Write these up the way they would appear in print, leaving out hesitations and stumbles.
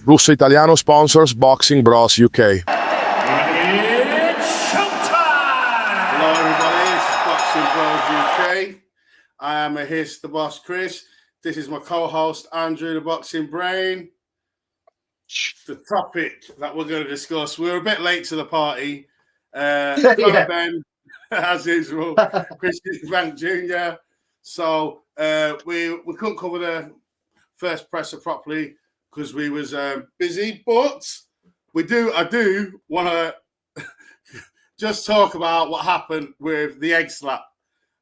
Russo Italiano sponsors Boxing Bros UK. It's showtime! Hello everybody, it's Boxing Bros UK. I am a host, the boss Chris. This is my co-host Andrew, the Boxing Brain. The topic that we're going to discuss, we're a bit late to the party. Nigel Benn, as usual, Eubank Jr. So we couldn't cover the first presser properly because we was busy, but I do want to just talk about what happened with the egg slap.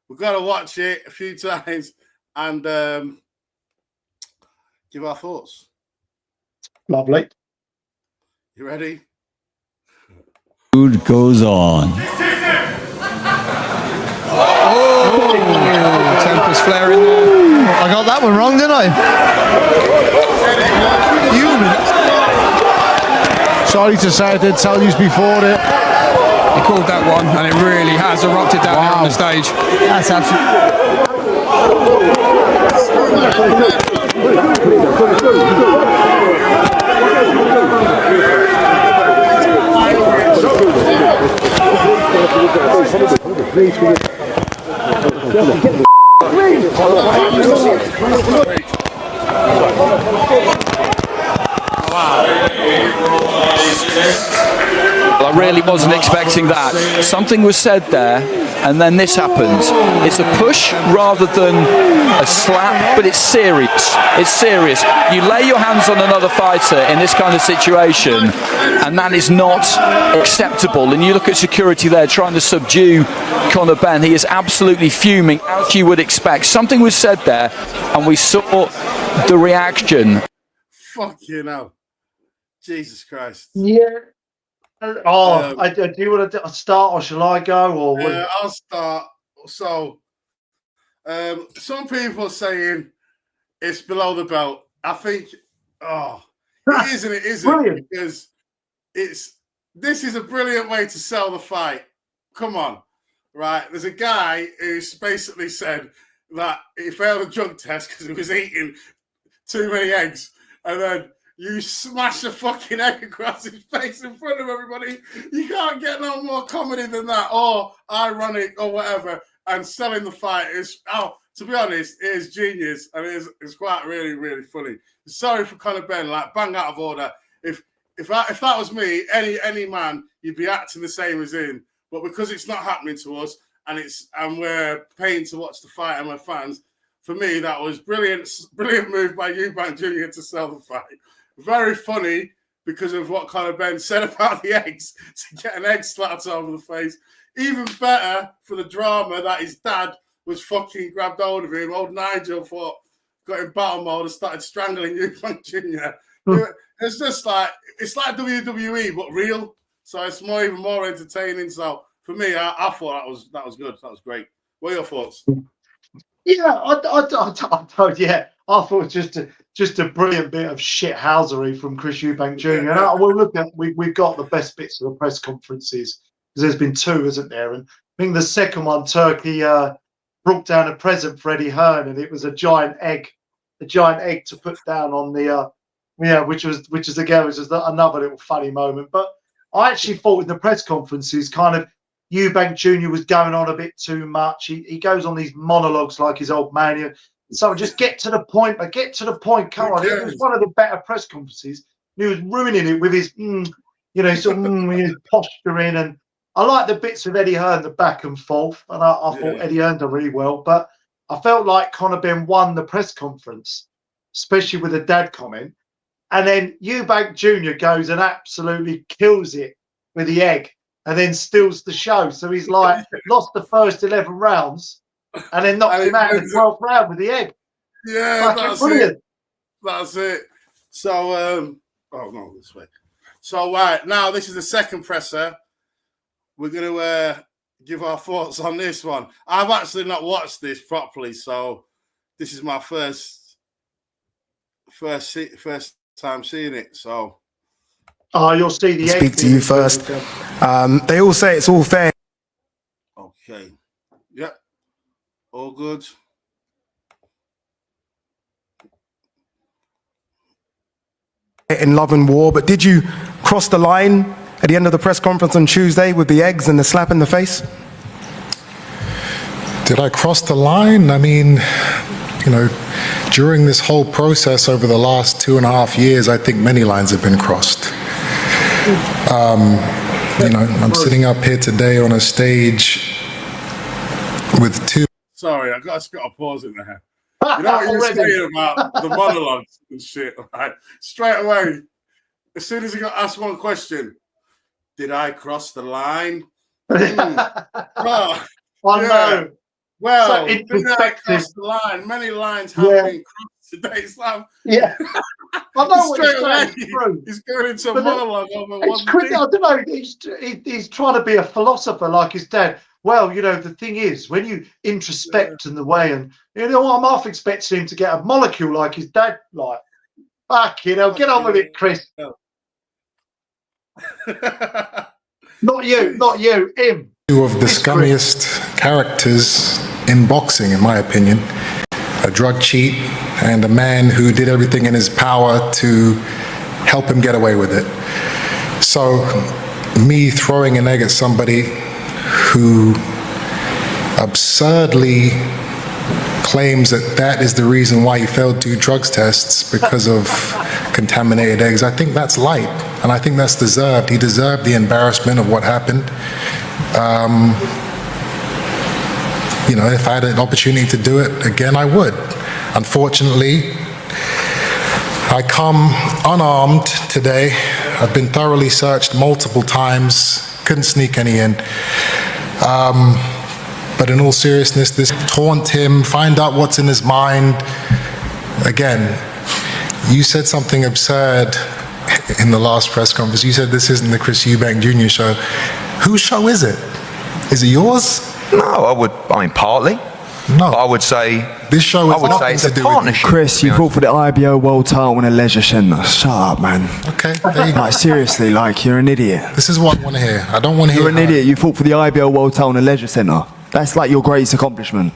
We've got to watch it a few times and give our thoughts. Lovely. You ready? Food goes on. Oh, temper's flaring there. I got that one wrong, didn't I? Sorry to say I did tell you before it. He called that one, and it really has erupted down here on the stage. That's I really wasn't expecting that. Something was said there, and then this happened. It's a push rather than a slap, but it's serious. It's serious. You lay your hands on another fighter in this kind of situation, and that is not acceptable. And you look at security there trying to subdue Conor Benn. He is absolutely fuming, as you would expect. Something was said there, and we saw the reaction. Fuck you know. Jesus Christ. Yeah. Do you want to start or shall I go? Or I'll start. So, some people are saying it's below the belt. I think, it isn't. It isn't. Brilliant. Because this is a brilliant way to sell the fight. Come on, right? There's a guy who's basically said that he failed a drug test because he was eating too many eggs, and then you smash a fucking egg across his face in front of everybody. You can't get no more comedy than that, or ironic, or whatever. And selling the fight is, to be honest, it is genius, and it's quite really, really funny. Sorry for Conor Benn, like bang out of order. If that was me, any man, you'd be acting the same as him. But because it's not happening to us, and we're paying to watch the fight, and we're fans. For me, that was brilliant move by Eubank Jr to sell the fight. Very funny because of what Conor Benn said about the eggs, to get an egg slapped over the face. Even better for the drama that his dad was fucking grabbed hold of him. Old Nigel got in battle mode and started strangling Eubank Jr. It's just it's like WWE but real. So it's even more entertaining. So for me, I thought that was good. That was great. What are your thoughts? yeah, I thought just a brilliant bit of shithousery from Chris Eubank Jr. And we've got the best bits of the press conferences because there's been two, isn't there? And I think the second one, Turkey brought down a present for Eddie Hearn, and it was a giant egg to put down on the which was another little funny moment. But I actually thought in the press conferences, kind of Eubank Jr. was going on a bit too much. He goes on these monologues like his old man. So just get to the point, but get to the point. Come on, it was one of the better press conferences. He was ruining it with his, his posturing, and I like the bits with Eddie Hearn, the back and forth, and I thought Eddie Hearn did really well. But I felt like Conor Benn won the press conference, especially with the dad comment, and then Eubank Jr. goes and absolutely kills it with the egg, and then steals the show. So he's like lost the first 11 rounds. And then knocked him out in the 12th round with the egg. Yeah, that's brilliant. It. That's it. So, no, this way. So, right, now this is the second presser. We're going to give our thoughts on this one. I've actually not watched this properly, so this is my first time seeing it. So, you'll see the egg. Speak to you first. They all say it's all fair. Okay. Yep. All good. In love and war, but did you cross the line at the end of the press conference on Tuesday with the eggs and the slap in the face? Did I cross the line? I mean, during this whole process over the last 2.5 years, I think many lines have been crossed. I'm sitting up here today on a stage with two. Sorry, I've got to pause it there. You know what you were saying about the monologues and shit, right? Straight away, as soon as he got asked one question, did I cross the line? Oh, I know. Well, So did I cross the line? Many lines have been crossed today. It's like, I know what straight you're away, saying. he's going into a monologue over one It's crazy. thing. I don't know. He's trying to be a philosopher like his dad. Well, the thing is, when you introspect in the way, and I'm half expecting him to get a molecule like his dad. Like, get on with it, Chris. Not you, him. Two of the scummiest characters in boxing, in my opinion. A drug cheat and a man who did everything in his power to help him get away with it. So, me throwing an egg at somebody who absurdly claims that is the reason why he failed 2 drugs tests because of contaminated eggs, I think that's light, and I think that's deserved. He deserved the embarrassment of what happened. If I had an opportunity to do it again, I would. Unfortunately, I come unarmed today. I've been thoroughly searched multiple times, couldn't sneak any in. But in all seriousness, this taunt him, find out what's in his mind. Again, you said something absurd in the last press conference. You said this isn't the Chris Eubank Jr. show. Whose show is it? Is it yours? No, partly. No. I would say this show is nothing to do with partnership. Chris, you fought for the IBO World title in a leisure centre. Shut up, man. Okay, there you go. Like, seriously, you're an idiot. This is what I want to hear. I don't want to hear. You're an idiot. You fought for the IBO World title in a leisure centre. That's like your greatest accomplishment.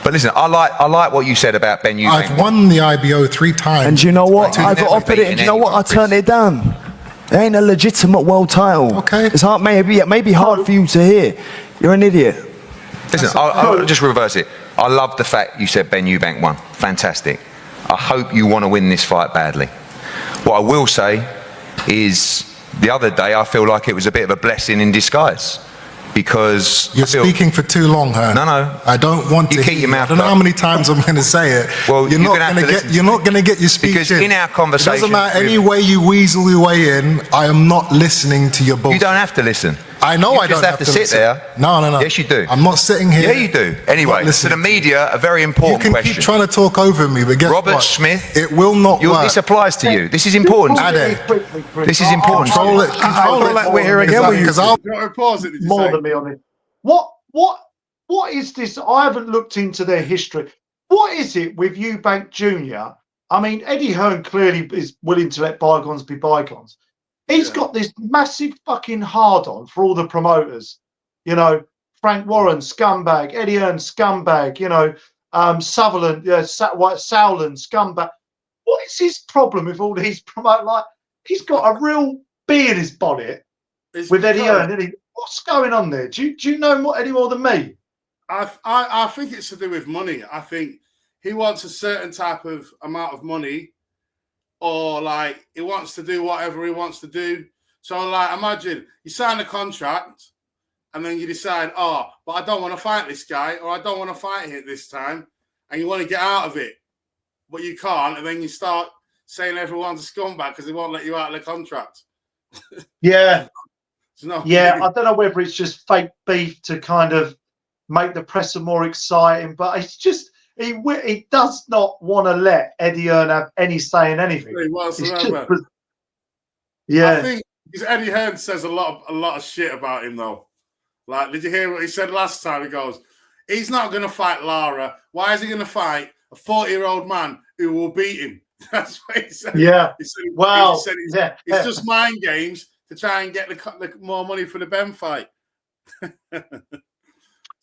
But listen, I like what you said about Ben Eubank. I've won the IBO 3 times. And do you know what? I got offered it, and do you know what? I turned it down. It ain't a legitimate world title. Okay. It's hard, maybe hard for you to hear. You're an idiot. Listen, I'll just reverse it. I love the fact you said Ben Eubank won. Fantastic. I hope you want to win this fight badly. What I will say is the other day I feel like it was a bit of a blessing in disguise. Because you're speaking for too long, Hearn. No. I don't want to. You keep your mouth. I don't know how many times I'm going to say it. Well, you're not going to get your speech because in our conversation. It doesn't matter any way you weasel your way in. I am not listening to your bullshit. You don't have to listen. I know I don't have to sit there. No. Yes, you do. I'm not sitting here. Yeah, you do. Anyway, to the media, a very important question. You can keep trying to talk over me, but guess what? Robert Smith. It will not work. This applies to you. This is important. This is important. Control it. I feel like we're here again with you. Because I'll pause it. More than me on it. What is this? I haven't looked into their history. What is it with Eubank Jr.? I mean, Eddie Hearn clearly is willing to let bygones be bygones. He's got this massive fucking hard-on for all the promoters. Frank Warren, scumbag. Eddie Hearn, scumbag. Sutherland, Sowland, scumbag. What is his problem with all these promoters? Like, he's got a real bee in his bonnet with Eddie Hearn. What's going on there? Do you know any more than me? I think it's to do with money. I think he wants a certain type of amount of money, or he wants to do whatever he wants to do. So imagine you sign a contract and then you decide, but I don't want to fight this guy, or I don't want to fight him this time, and you want to get out of it, but you can't, and then you start saying everyone's a scumbag because they won't let you out of the contract. Yeah. No, yeah, I don't know whether it's just fake beef to kind of make the presser more exciting, but it's just he does not want to let Eddie Hearn have any say in anything. I think Eddie Hearn says a lot of shit about him though. Did you hear what he said last time? He goes, he's not going to fight Lara. Why is he going to fight a 40-year-old man who will beat him? That's what he said. Yeah. He said it's just mind games to try and get the more money for the Ben fight.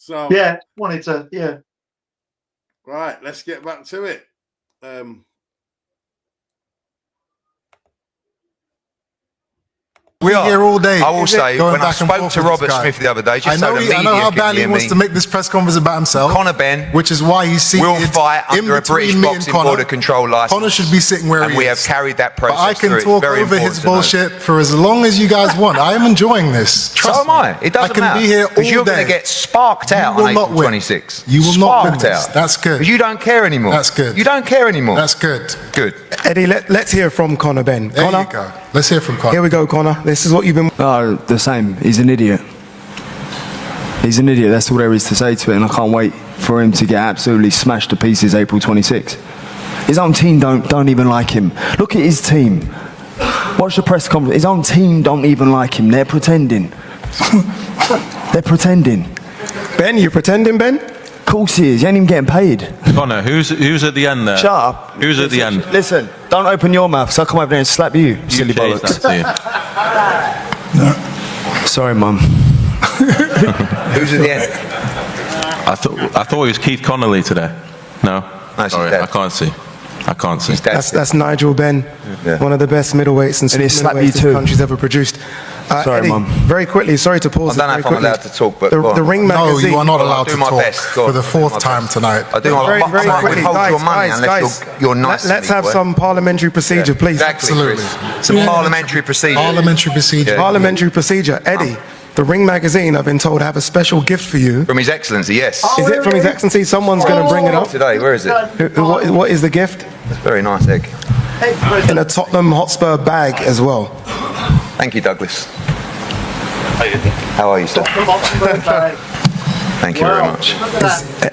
So yeah, wanted to, yeah. Right, let's get back to it. We are here all day. I will say, Going when I back and spoke forth to with this Robert guy. Smith the other day, I just know, so the I know media how can badly hear he wants me, to make this press conference about himself. Conor Benn which is why he's seated will fight in under a British between me and boxing Conor. border control license. Conor should be sitting where and he we is. have carried that But process I can through. It's talk very over important his to know. bullshit for as long as you guys want. I am enjoying this. Trust So am I. It doesn't I can matter. be here all Because you're going day. to get sparked out You will on not April win. 26. You will not win Sparked this. out. That's good. Because you don't care anymore. That's good. You don't care anymore. That's good. Good. Eddie, let's hear from Conor Benn. There Conor, you go. Let's hear from Conor. here we go, Conor. This is what you've been... Oh, the same. He's an idiot. He's an idiot. That's all there is to say to it, and I can't wait for him to get absolutely smashed to pieces April 26. His own team don't even like him. Look at his team. Watch the press conference. His own team don't even like him. They're pretending. They're pretending. Ben, you pretending, Ben? Of course he is. He ain't even getting paid. Connor, who's at the end there? Shut up. Who's at the end? Listen, don't open your mouth, so I'll come over there and slap you, silly changed bollocks. that to you. Sorry, Mum. Who's at the end? I thought it was Keith Connolly today. No? No, it's Sorry, his dad. I can't see. I can't see. That's Nigel Benn, one of the best middleweights and And he slapped you middleweights this too. country's ever produced. Sorry, Eddie, Mum. very quickly, sorry to pause I don't know it if very I'm allowed quickly. to talk, but go on. The Ring No, magazine... you are not I'll allowed do to my talk best. Go on. for the I'll do fourth my time best. tonight. I do. Very, I very might quickly, withhold your money guys, unless you're nice. let's to me, have boy. some parliamentary procedure, please. Exactly. Absolutely. Chris. Some parliamentary procedure. Parliamentary procedure. Parliamentary procedure. Eddie, the Ring magazine, I've been told, have a special gift for you. From His Excellency, yes. Is it from His Excellency? Someone's going to bring it up. Today, where is it? What is the gift? Very nice egg. In a Tottenham Hotspur bag as well. Thank you, Douglas. How are you, sir? Thank you very much.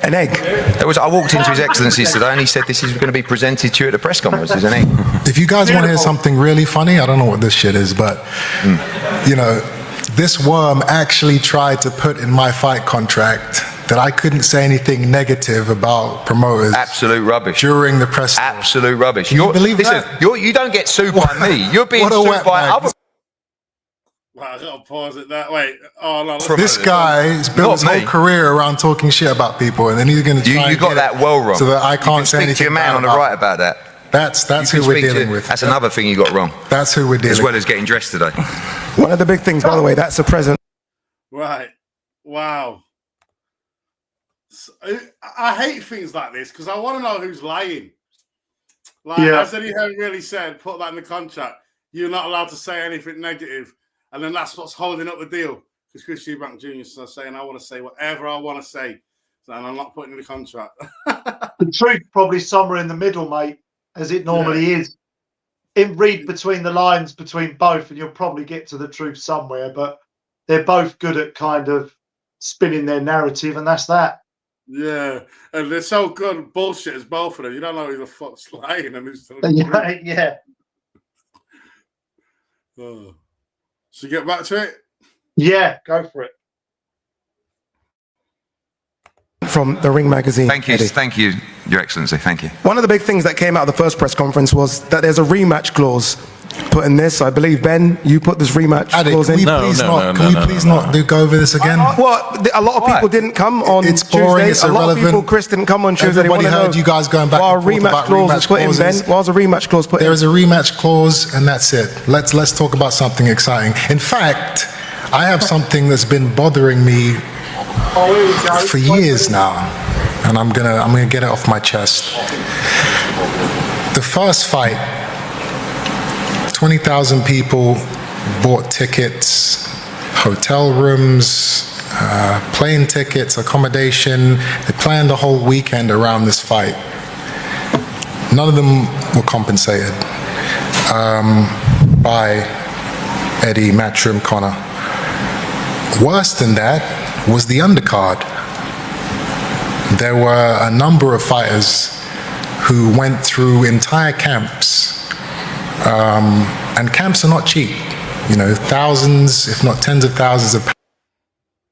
An egg. I walked into His Excellency's today and he said this is going to be presented to you at the press conference as an egg. If you guys want to hear something really funny, I don't know what this shit is, but, you know, this worm actually tried to put in my fight contract that I couldn't say anything negative about promoters. Absolute rubbish. During the press. Absolute rubbish. Can you believe listen, that? You don't get sued by me. You're being What a sued by wetbag. other... Right, I've got to pause it that way. Oh, no. This guy has built his Not whole me. career around talking shit about people, and then he's going to try You and got get that it well wrong. so that I can't say speak anything to your man bad on the about right him. about that. That's You who can we're speak to- dealing with. That's another thing you got wrong. That's who we're dealing As well with. as getting dressed today. One of the big things, by the way, that's a present. Right. Wow. So, I hate things like this because I want to know who's lying. Like, as Eddie Hearn really said, put that in the contract. You're not allowed to say anything negative. And then that's what's holding up the deal. Because Chris Eubank Jr. is saying, I want to say whatever I want to say. And I'm not putting in the contract. The truth probably somewhere in the middle, mate, as it normally is. Read between the lines between both, and you'll probably get to the truth somewhere. But they're both good at kind of spinning their narrative, and that's that. Yeah. And they're so good at bullshit as both of them. You don't know who the fuck's lying and who's telling the truth. Yeah. Oh. Should we get back to it? Yeah, go for it. From the Ring magazine. Thank you, Eddie. thank you, Your Excellency. Thank you. One of the big things that came out of the first press conference was that there's a rematch clause put in this. I believe, Ben, you put this rematch clause in. Can we please not go over this again? What? A lot of people didn't come on It's Tuesday. boring, it's a lot of irrelevant. people, Chris, didn't come on Tuesday. Everybody They wanna heard know you guys going back why and a forth rematch about clause was rematch put in, Ben. clauses. Why was a rematch clause put in? There is a rematch clause, and that's it. Let's talk about something exciting. In fact, I have something that's been bothering me for years now, and I'm gonna get it off my chest. The first fight, 20,000 people bought tickets, hotel rooms, plane tickets, accommodation. They planned the whole weekend around this fight. None of them were compensated by Eddie, Matchroom, Conor. Worse than that was the undercard. There were a number of fighters who went through entire camps, and camps are not cheap. You know, thousands, if not tens of thousands of.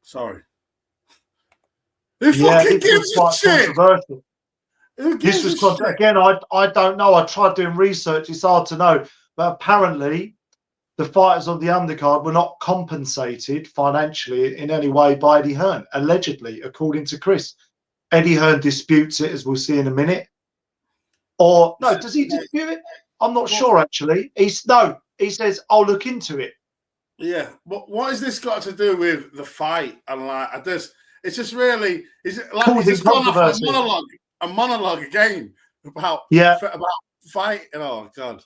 Sorry. Who fucking gives a shit? Who gives This was a shit? again. I don't know. I tried doing research. It's hard to know, but apparently, the fighters on the undercard were not compensated financially in any way by Eddie Hearn, allegedly, according to Chris. Eddie Hearn disputes it, as we'll see in a minute. Or, no, does he dispute it? I'm not sure, actually. He says, I'll look into it. Yeah, but what has this got to do with the fight? And like, it's just really, is it like it's just gone off a monologue again about fight? Oh God,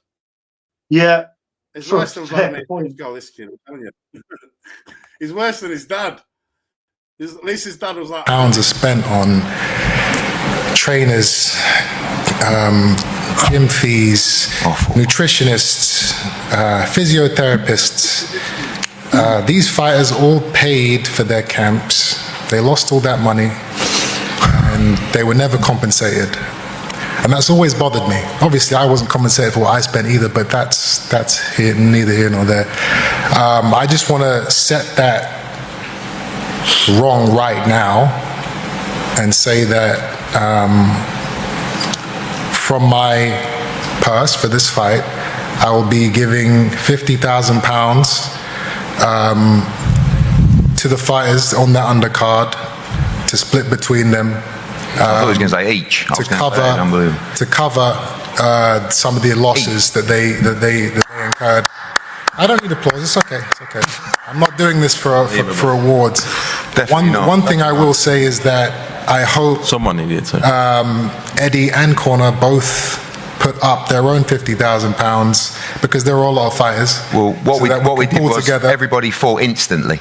yeah, it's worse than Vladimir. Go, this kid, I'm telling you, he's worse than his dad. At least his dad was like pounds are spent on trainers, gym fees, nutritionists, physiotherapists. These fighters all paid for their camps. They lost all that money, and they were never compensated. And that's always bothered me. Obviously, I wasn't compensated for what I spent either, but that's neither here nor there. I just want to set that wrong right now and say that from my purse for this fight, I will be giving £50,000 to the fighters on that undercard to split between them. I thought he was going to say each. To cover some of the losses that they incurred. I don't need applause. It's okay. It's okay. I'm not doing this for awards. One thing I will say is that I hope someone needed to. Eddie and Conor both put up their own £50,000 because there were a lot of fighters. Well, what we did was everybody fought instantly.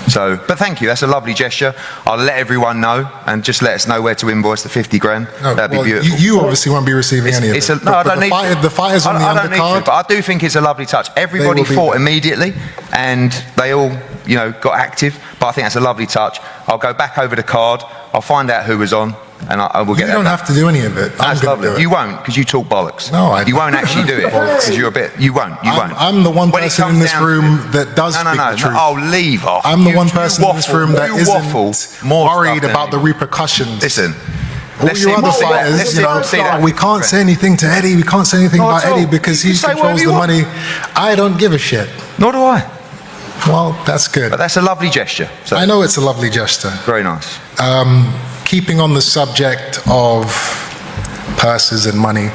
So, but thank you. That's a lovely gesture. I'll let everyone know and just let us know where to invoice the 50 grand. No, that'd be beautiful. You obviously won't be receiving any of it. I don't need to. The fighters on the undercard. But I do think it's a lovely touch. Everybody fought immediately, and they all, got active. But I think that's a lovely touch. I'll go back over the card. I'll find out who was on, and I will get. You don't have to do any of it. That's lovely. You won't, because you talk bollocks. No, you won't actually do it because you're a bit. You won't. I'm the one person in this room that does speak the truth. No, leave off. I'm the one person in this room that isn't worried about the repercussions. Listen. All your other fighters, we can't say anything to Eddie. We can't say anything about Eddie because he controls the money. I don't give a shit. Nor do I. Well, that's good. But that's a lovely gesture. So. I know it's a lovely gesture. Very nice. Keeping on the subject of purses and money,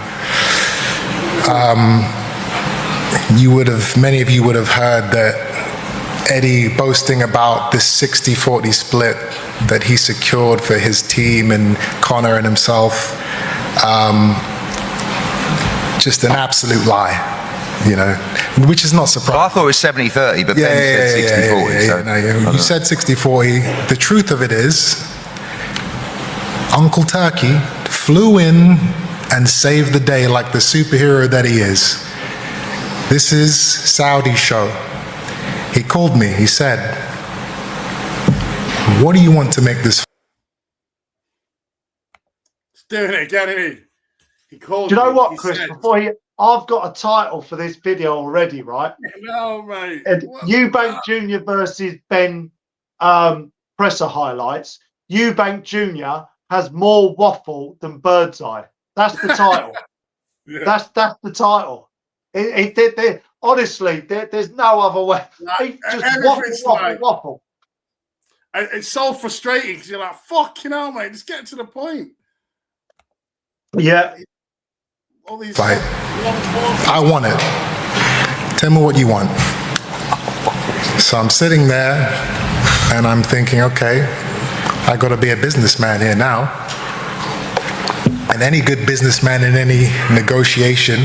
many of you would have heard that Eddie boasting about this 60-40 split that he secured for his team and Conor and himself. Just an absolute lie. Which is not surprising. Well, I thought it was 70-30, but then you said 60-40. You said 60-40. The truth of it is, Uncle Turkey flew in and saved the day like the superhero that he is. This is Saudi's show. He called me. He said, "What do you want to make this?" He's doing it again, isn't he? He called me. Do you know what, Chris? I've got a title for this video already, right? No, mate. Eubank Jr versus Benn presser highlights. Eubank Jr has more waffle than birdseye. That's the title. That's the title. Honestly, there's no other way. Just waffle. It's so frustrating because you're like, fucking hell, mate, just get to the point. Yeah. All these fight. I want it. Tell me what you want. So I'm sitting there and I'm thinking, okay, I got to be a businessman here now. And any good businessman in any negotiation,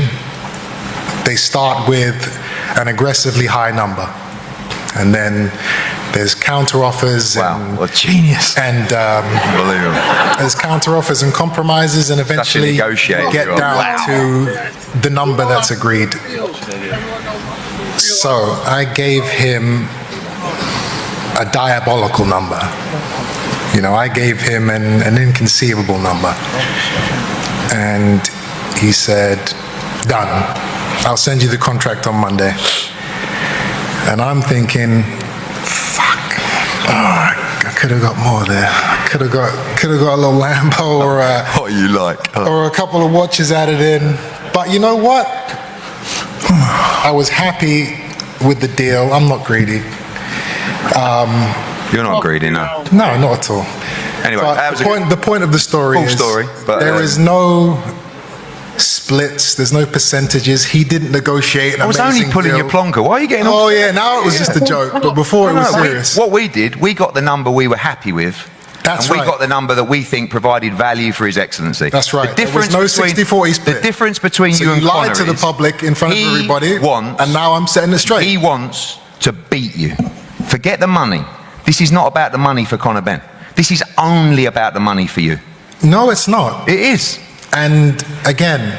they start with an aggressively high number. And then there's counter offers. Wow, what genius. And there's counter offers and compromises, and eventually get down to the number that's agreed. So I gave him a diabolical number. I gave him an inconceivable number. And he said, "Done. I'll send you the contract on Monday." And I'm thinking, I could have got more there. Could have got a little Lambo or what you like, or a couple of watches added in. But you know what? I was happy with the deal. I'm not greedy. You're not greedy, no. No, not at all. Anyway, But that was the point of the story Full is story, but, there is no splits, there's no percentages. He didn't negotiate an I was amazing only pulling deal. your plonker. Why are you getting Oh yeah, now it was just a joke, but before it was serious. What we did, we got the number we were happy with. That's and we right. got the number that we think provided value for His Excellency. That's right. The difference There was no between 60-40 split. The difference between So you and lied Conor to the is public in front of he everybody, wants, and now I'm setting it straight. He wants to beat you. Forget the money. This is not about the money for Conor Benn. This is only about the money for you. No, it's not. It is. And again,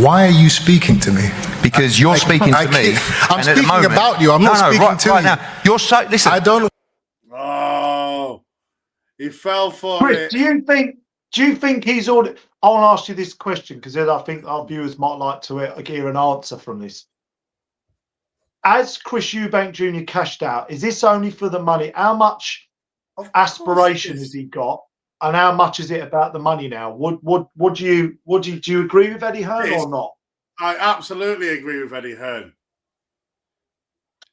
why are you speaking to me? Because you're speaking to me. I'm and at the speaking moment- about you. I'm not speaking right, to right you. now. You're so listen. I don't. Oh, he fell for Chris, it. do you think he's ordered? I want to ask you this question because I think our viewers might like to hear an answer from this. As Chris Eubank Jr. cashed out, is this only for the money? How much aspiration has he got, and how much is it about the money now? Do you agree with Eddie Hearn or not? I absolutely agree with Eddie Hearn.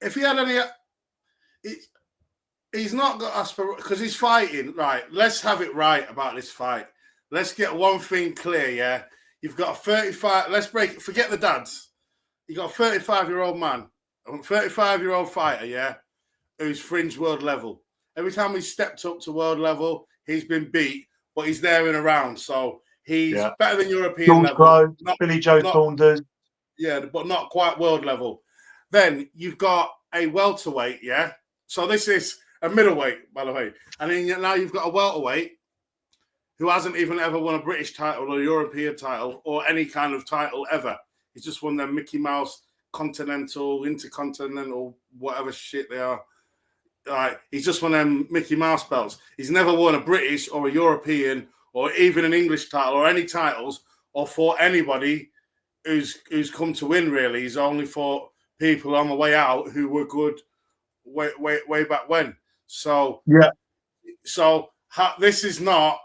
If he had any, he's not got aspiration because he's fighting. Right, let's have it right about this fight. Let's get one thing clear. Yeah, you've got a 35. Let's break it. Forget the dads. You got a 35-year-old man, a 35-year-old fighter. Yeah, who's fringe world level. Every time he's stepped up to world level, he's been beat, but he's there and around. So he's better than European George level. Grove, Billy Joe Saunders. Yeah, but not quite world level. Then you've got a welterweight, yeah? So this is a middleweight, by the way. And then now you've got a welterweight who hasn't even ever won a British title or a European title or any kind of title ever. He's just won their Mickey Mouse Continental, Intercontinental, whatever shit they are. Right, he's just won them Mickey Mouse belts. He's never won a British or a European or even an English title or any titles or fought anybody who's come to win, really. He's only fought people on the way out who were good way back when. So yeah. So this is not.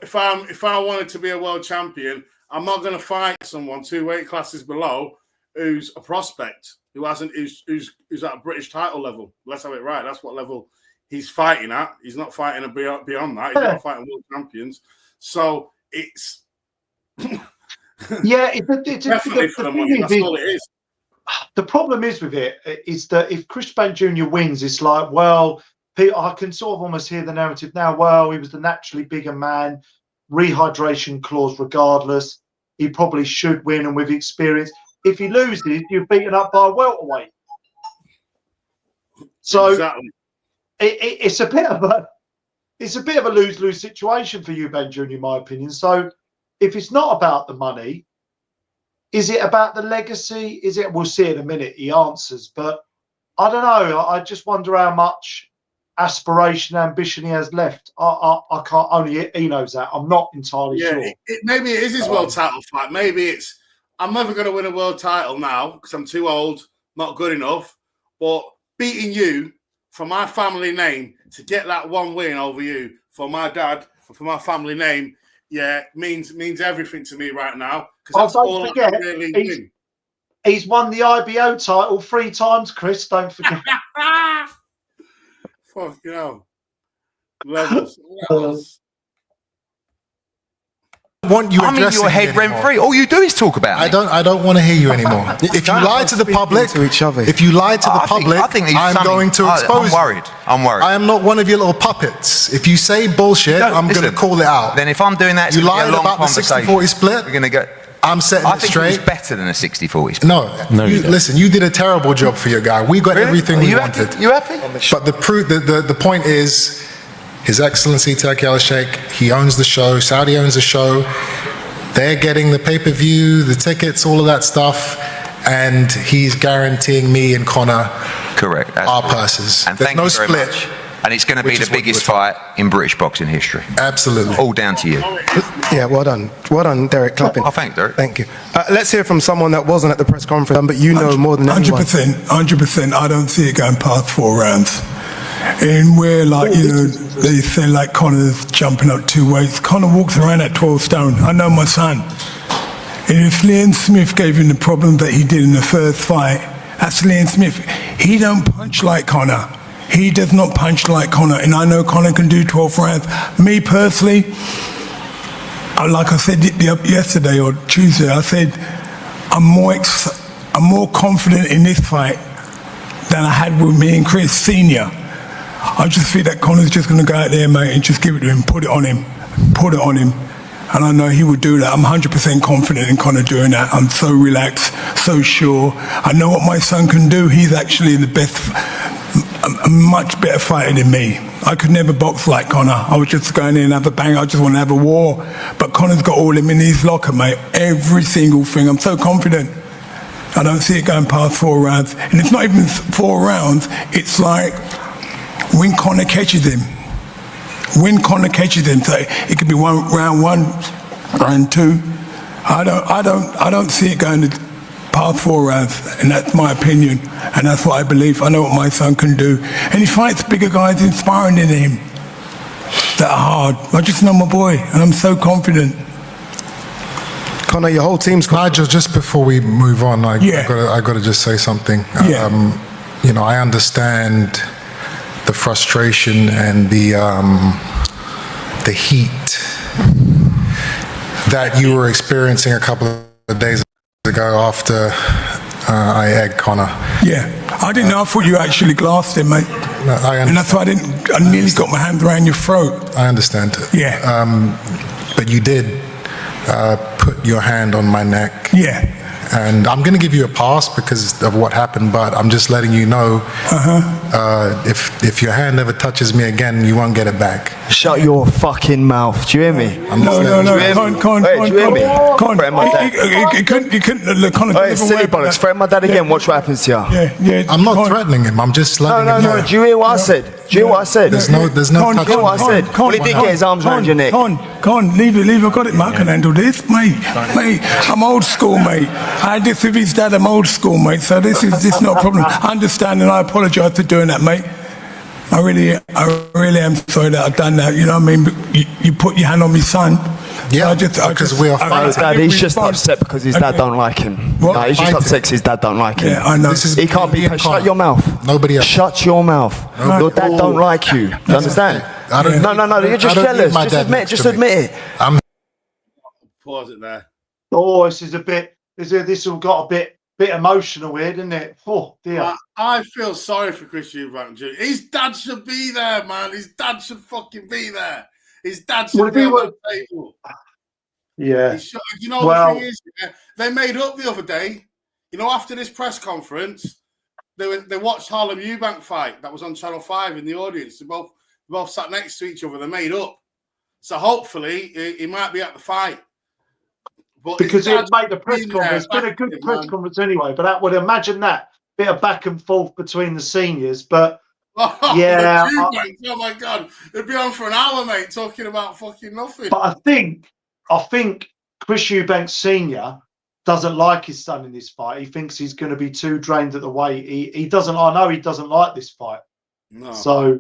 If I wanted to be a world champion, I'm not going to fight someone 2 weight classes below who's a prospect, who's at a British title level. Let's have it right. That's what level he's fighting at. He's not fighting beyond that. He's not fighting world champions. So it's definitely for the money. That's all it is. The problem is with it is that if Chris Eubank Jr. wins, it's like, well, I can sort of almost hear the narrative now. Well, he was the naturally bigger man, rehydration clause regardless. He probably should win, and with experience. If he loses, you're beaten up by a welterweight. So exactly. It's a bit of a lose-lose situation for Eubank Jr., in my opinion. So if it's not about the money, is it about the legacy? Is it? We'll see in a minute. He answers, but I don't know. I just wonder how much aspiration, ambition he has left. I can't. Only he knows that. I'm not entirely sure. Maybe it is his world title fight. Maybe it's. I'm never going to win a world title now because I'm too old, not good enough. But beating you for my family name to get that one win over you for my dad, for my family name, means everything to me right now. Because that's all I can really win. He's won the IBO title 3 times, Chris. Don't forget. Fuck, you know. Levels. Want you I'm in your head rent free. All you do is talk about me. I don't want to hear you anymore. If you lie to the public, if you lie to the public, I'm going to expose you. I'm worried. I am not one of your little puppets. If you say bullshit, I'm going to call it out. Then if I'm doing that, you lied about the 60-40 split. We're going to go. I'm setting it straight. I think it was better than a 60-40 split. No, listen, you did a terrible job for your guy. We got everything we wanted. You happy? But the point is, His Excellency Turki Al-Sheikh, he owns the show, Saudi owns the show, they're getting the pay-per-view, the tickets, all of that stuff, and he's guaranteeing me and Conor our purses. And there's no split. Very much. And it's going to be the biggest fight in British boxing history. Absolutely. All down to you. Yeah, well done. Well done, Derek Clapping. Oh, thanks, Derek. Thank you. Let's hear from someone that wasn't at the press conference, but you know more than anyone. 100%. I don't see it going past 4 rounds. And where, they say, Conor's jumping up 2 weights. Conor walks around at 12 stone. I know my son. And if Liam Smith gave him the problem that he did in the first fight, That's Liam Smith. He don't punch like Conor. He does not punch like Conor, and I know Conor can do 12 rounds. Me personally, like I said yesterday or Tuesday, I said I'm more confident in this fight than I had with me and Chris Senior. I just feel that Conor's just going to go out there, mate, and just give it to him, put it on him. And I know he would do that. I'm 100% confident in Conor doing that. I'm so relaxed, so sure. I know what my son can do. He's actually the best, a much better fighter than me. I could never box like Conor. I was just going in and have a bang. I just want to have a war. But Conor's got all him in his locker, mate. Every single thing. I'm so confident. I don't see it going past 4 rounds. And it's not even 4 rounds. It's like when Conor catches him. When Conor catches him, so it could be round 1, round 2. I don't see it going to past 4 rounds, and that's my opinion, and that's what I believe. I know what my son can do, and he fights bigger guys inspiring than him that are hard. I just know my boy, and I'm so confident. Conor, your whole team's Nigel, just before we move on, I got to just say something. You know, I understand the frustration and the heat that you were experiencing a couple of days ago after I egged Conor. Yeah, I didn't know. I thought you actually glassed him, mate. No, and that's why I nearly got my hand around your throat. I understand. Yeah. But you did put your hand on my neck. Yeah. And I'm going to give you a pass because of what happened, but I'm just letting you know if your hand ever touches me again, you won't get it back. Shut your fucking mouth. Do you hear me? No. Con. Do you hear me? Threaten my dad. You couldn't. Conor, silly bollocks. Threaten my dad again. Watch what happens to you. Yeah. I'm not threatening him. I'm just letting him know. No. Do you hear what I said? Do you hear what I said? There's no touch. Do you hear what I said? Well, he did get his arms around your neck. Con, leave it. I got it, mate. I can handle this, mate. I'm old school, mate. I had this with his dad. I'm old school, mate. So this is not a problem. I understand, and I apologise for doing that, mate. I really am sorry that I've done that. You know what I mean? You put your hand on my son. Yeah, because we are fighting. Dad, he's just upset because his dad don't like him. What? No, he's just upset because his dad don't like him. Yeah, I know. He can't be. Shut your mouth. Nobody else. Shut your mouth. Your dad don't like you. Do you understand? No. You're just jealous. Just admit it. Pause it there. Oh, this is a bit. This all got a bit emotional here, didn't it? Oh dear. I feel sorry for Chris Eubank Jr. His dad should be there, man. His dad should fucking be there. His dad should be on the table. Yeah. You know, the thing is, they made up the other day. You know, after this press conference, they watched Harlem Eubank fight that was on Channel 5 in the audience. They both sat next to each other. They made up. So hopefully he might be at the fight. But because it would make the press conference. It's been a good press conference anyway, but that would imagine that bit of back and forth between the seniors. But oh my God, it'd be on for an hour, mate, talking about fucking nothing. But I think Chris Eubank Sr. doesn't like his son in this fight. He thinks he's going to be too drained at the weight. He doesn't. I know he doesn't like this fight. No. So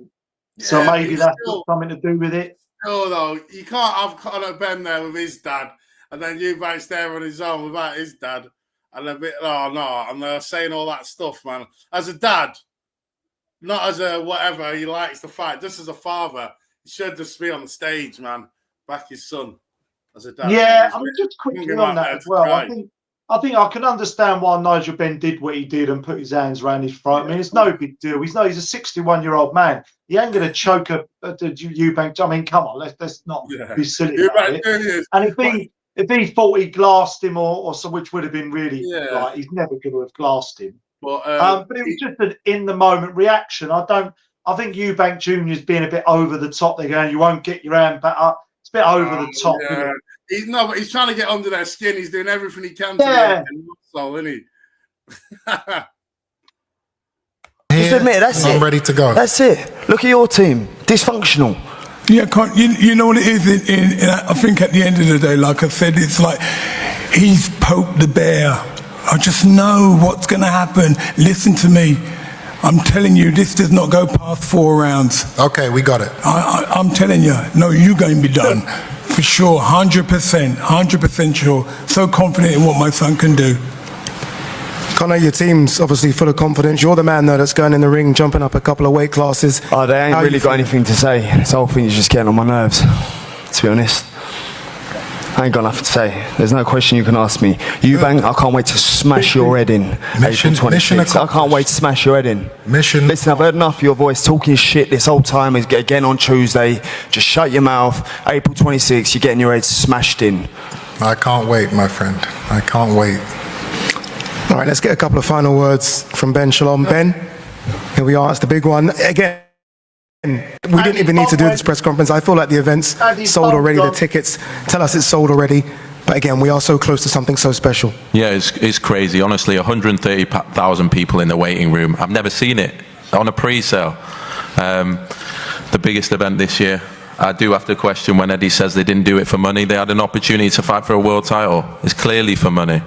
maybe that's got something to do with it. No, though, you can't have Conor Benn there with his dad. And then Eubank's there on his own without his dad. And and they're saying all that stuff, man. As a dad, not as a whatever, he likes to fight. Just as a father, he should just be on the stage, man. Back his son as a dad. Yeah, I mean, just quickly on that as well. I think I can understand why Nigel Benn did what he did and put his hands around his throat. I mean, it's no big deal. He's a 61-year-old man. He ain't going to choke a Eubank. I mean, come on, let's not be silly about it. And if he thought he glassed him or so, which would have been really like, he's never going to have glassed him. But it was just an in the moment reaction. I think Eubank Jr. is being a bit over the top. They're going, you won't get your hand back up. It's a bit over the top. Yeah. But he's trying to get under their skin. He's doing everything he can to get muscle, isn't he? Just admit it, that's it. I'm ready to go. That's it. Look at your team. Dysfunctional. Yeah, you know what it is? I think at the end of the day, like I said, it's like he's poked the bear. I just know what's going to happen. Listen to me. I'm telling you, this does not go past 4 rounds. Okay, we got it. I'm telling you. No, you're going to be done. For sure, 100% sure. So confident in what my son can do. Connor, your team's obviously full of confidence. You're the man, though, that's going in the ring, jumping up a couple of weight classes. Oh, they ain't really got anything to say. This whole thing is just getting on my nerves, to be honest. I ain't got nothing to say. There's no question you can ask me. Eubank, I can't wait to smash your head in April 26th. I can't wait to smash your head in. Listen, I've heard enough of your voice talking shit this whole time. Again on Tuesday. Just shut your mouth. April 26th, you're getting your head smashed in. I can't wait, my friend. I can't wait. All right, let's get a couple of final words from Ben Shalom. Ben, here we are. It's the big one. Again, we didn't even need to do this press conference. I feel like the event's sold already. The tickets tell us it's sold already. But again, we are so close to something so special. Yeah, it's crazy. Honestly, 130,000 people in the waiting room. I've never seen it on a pre-sale. The biggest event this year. I do have to question when Eddie says they didn't do it for money. They had an opportunity to fight for a world title. It's clearly for money.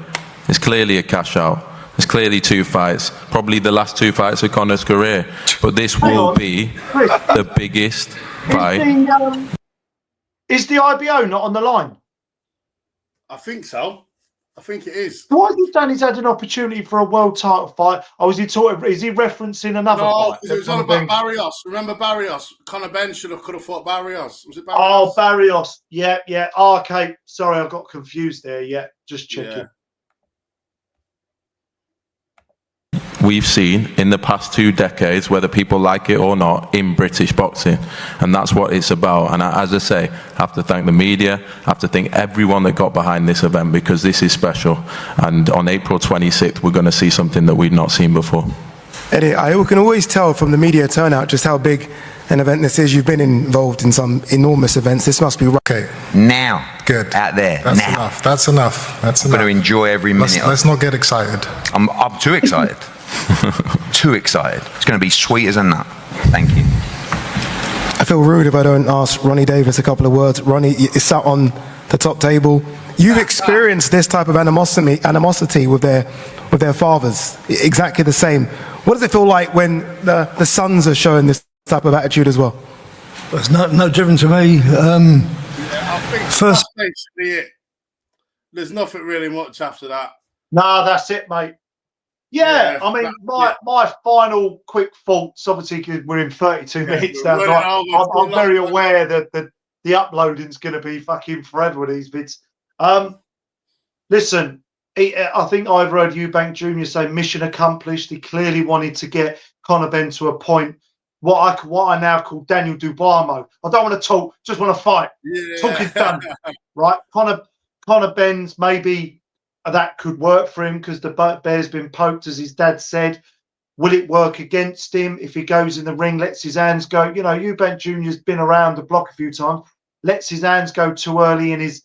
It's clearly a cash out. It's clearly 2 fights, probably the last 2 fights of Conor's career. But this will be the biggest fight. Is the IBO not on the line? I think so. I think it is. Why has he done? He's had an opportunity for a world title fight. Or is he referencing another fight? No, it was all about Barrios. Remember Barrios? Conor Benn could have fought Barrios. Was it Barrios? Oh, Barrios. Yeah. Oh, okay. Sorry, I got confused there. Yeah, just checking. Yeah. We've seen in the past 2 decades, whether people like it or not, in British boxing. And that's what it's about. And as I say, I have to thank the media, I have to thank everyone that got behind this event, because this is special. And on April 26th, we're going to see something that we've not seen before. Eddie, I can always tell from the media turnout just how big an event this is. You've been involved in some enormous events. This must be right. Okay. Now. Good. Out there. That's now. enough. That's enough. That's I'm enough. going to enjoy every minute. Let's not get excited. I'm too excited. Too excited. It's going to be sweet as a nut. Thank you. I feel rude if I don't ask Ronnie Davis a couple of words. Ronnie, you sat on the top table. You've experienced this type of animosity with their fathers. Exactly the same. What does it feel like when the sons are showing this type of attitude as well? It's no different to me. I think that's basically it. There's nothing really much after that. No, that's it, mate. Yeah, I mean, my final quick thoughts, obviously, because we're in 32 minutes now. I'm very aware that the uploading's going to be fucking forever with these bits. Listen, I think I overheard Eubank Jr. say mission accomplished. He clearly wanted to get Conor Benn to a point, what I now call Daniel Dubois mode. I don't want to talk, just want to fight. Yeah. Talk is done, right? Conor Benn's maybe that could work for him because the bear's been poked, as his dad said. Will it work against him if he goes in the ring, lets his hands go? You know, Eubank Jr.'s been around the block a few times, lets his hands go too early and is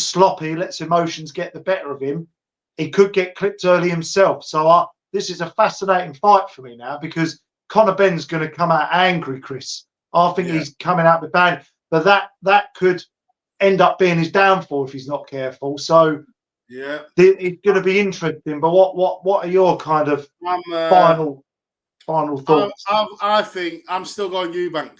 sloppy, lets emotions get the better of him. He could get clipped early himself. So this is a fascinating fight for me now, because Conor Benn's going to come out angry, Chris. I think he's coming out with bang, but that could end up being his downfall if he's not careful. So yeah, it's going to be interesting. But what are your kind of final thoughts? I think I'm still going Eubank,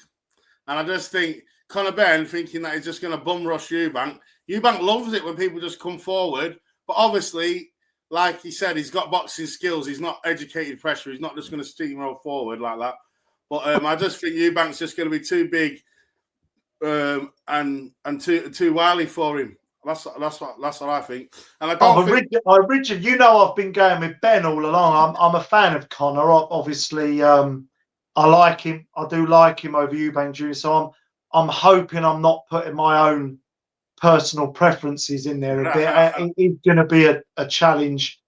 and I just think Conor Benn thinking that he's just going to bum rush Eubank. Eubank loves it when people just come forward, but obviously, like he said, he's got boxing skills. He's not educated pressure. He's not just going to steamroll forward like that. But I just think Eubank's just going to be too big and too wily for him. That's what I think. And I don't Richard, you know I've been going with Ben all along. I'm a fan of Conor. Obviously, I like him. I do like him over Eubank Jr. So I'm hoping I'm not putting my own personal preferences in there a bit. It's going to be a challenge.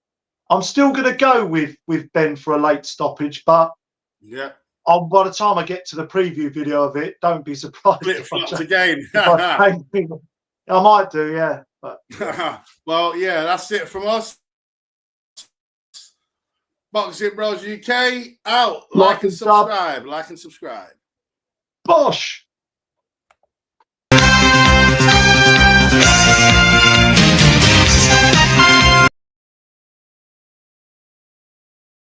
I'm still going to go with Ben for a late stoppage, but yeah. By the time I get to the preview video of it, don't be surprised. Flip-flops again. I might do, yeah. But well, yeah, that's it from us. Boxing Bros UK out. Like and subscribe. Like and subscribe. Bosh.